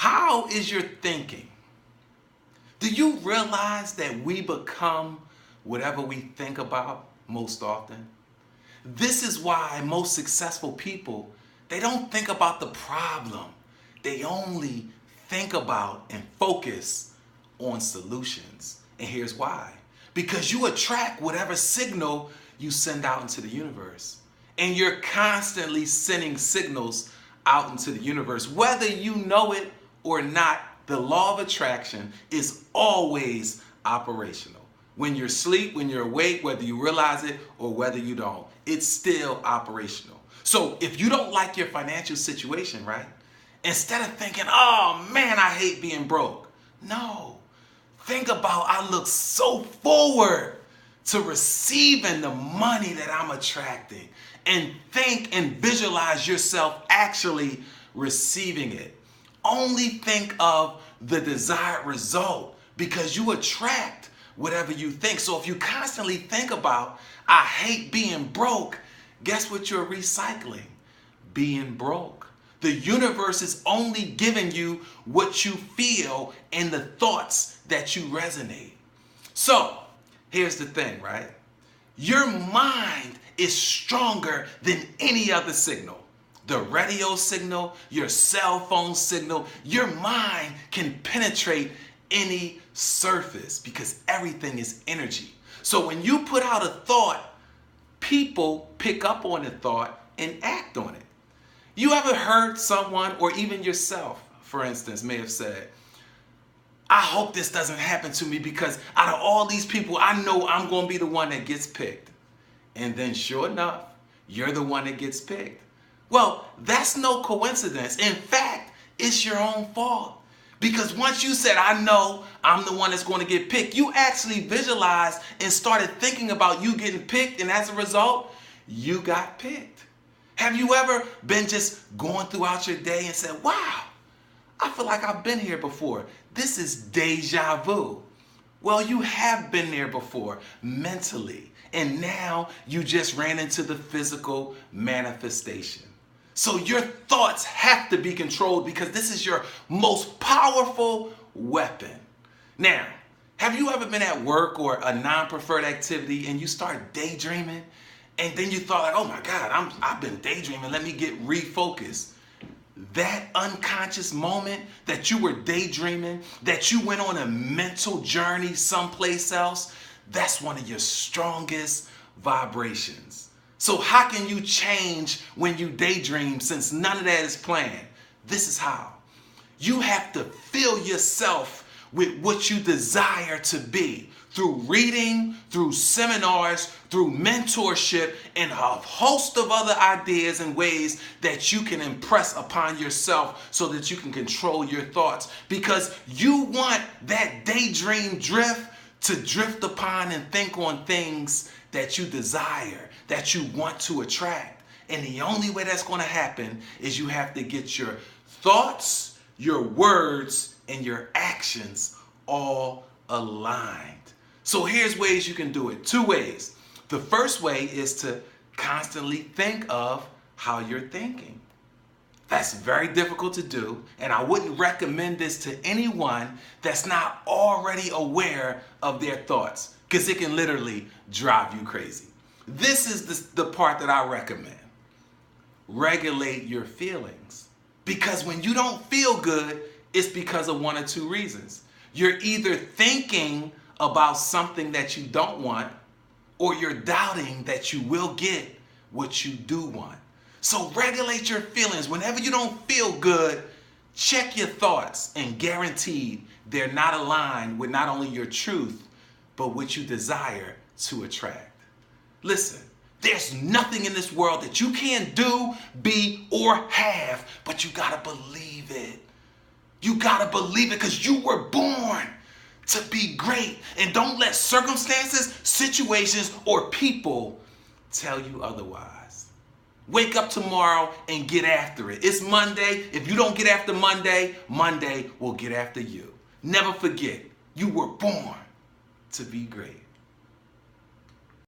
How is your thinking? Do you realize that we become whatever we think about most often? This is why most successful people, they don't think about the problem. They only think about and focus on solutions. And here's why. Because you attract whatever signal you send out into the universe. And you're constantly sending signals out into the universe. Whether you know it or not, the law of attraction is always operational. When you're asleep, when you're awake, whether you realize it or whether you don't, it's still operational. So if you don't like your financial situation, right? Instead of thinking, oh man, I hate being broke. No, think about, I look so forward to receiving the money that I'm attracting. And think and visualize yourself actually receiving it. Only think of the desired result because you attract whatever you think. So if you constantly think about, I hate being broke, guess what you're recycling? Being broke. The universe is only giving you what you feel and the thoughts that you resonate. So here's the thing, right? Your mind is stronger than any other signal. The radio signal, your cell phone signal, your mind can penetrate any surface because everything is energy. So when you put out a thought, people pick up on the thought and act on it. You ever heard someone, or even yourself, for instance, may have said, I hope this doesn't happen to me because out of all these people, I know I'm going to be the one that gets picked. And then sure enough, you're the one that gets picked. Well, that's no coincidence. In fact, it's your own fault. Because once you said, I know I'm the one that's going to get picked, you actually visualized and started thinking about you getting picked. And as a result, you got picked. Have you ever been just going throughout your day and said, wow, I feel like I've been here before. This is deja vu. Well, you have been there before mentally. And now you just ran into the physical manifestation. So your thoughts have to be controlled because this is your most powerful weapon. Now, have you ever been at work or a non-preferred activity and you start daydreaming and then you thought like, oh my God, I've been daydreaming, let me get refocused. That unconscious moment that you were daydreaming, that you went on a mental journey someplace else, that's one of your strongest vibrations. So how can you change when you daydream since none of that is planned? This is how. You have to fill yourself with what you desire to be through reading, through seminars, through mentorship, and a host of other ideas and ways that you can impress upon yourself so that you can control your thoughts. Because you want that daydream drift to drift upon and think on things that you desire, that you want to attract. And the only way that's going to happen is you have to get your thoughts, your words, and your actions all aligned. So here's ways you can do it. 2 ways. The first way is to constantly think of how you're thinking. That's very difficult to do, and I wouldn't recommend this to anyone that's not already aware of their thoughts, because it can literally drive you crazy. This is the part that I recommend. Regulate your feelings. Because when you don't feel good, it's because of one or 2 reasons. You're either thinking about something that you don't want, or you're doubting that you will get what you do want. So regulate your feelings. Whenever you don't feel good, check your thoughts, and guaranteed they're not aligned with not only your truth, but what you desire to attract. Listen, there's nothing in this world that you can't do, be, or have, but you gotta believe it. You gotta believe it because you were born to be great. And don't let circumstances, situations, or people tell you otherwise. Wake up tomorrow and get after it. It's Monday. If you don't get after Monday, Monday will get after you. Never forget, you were born to be great.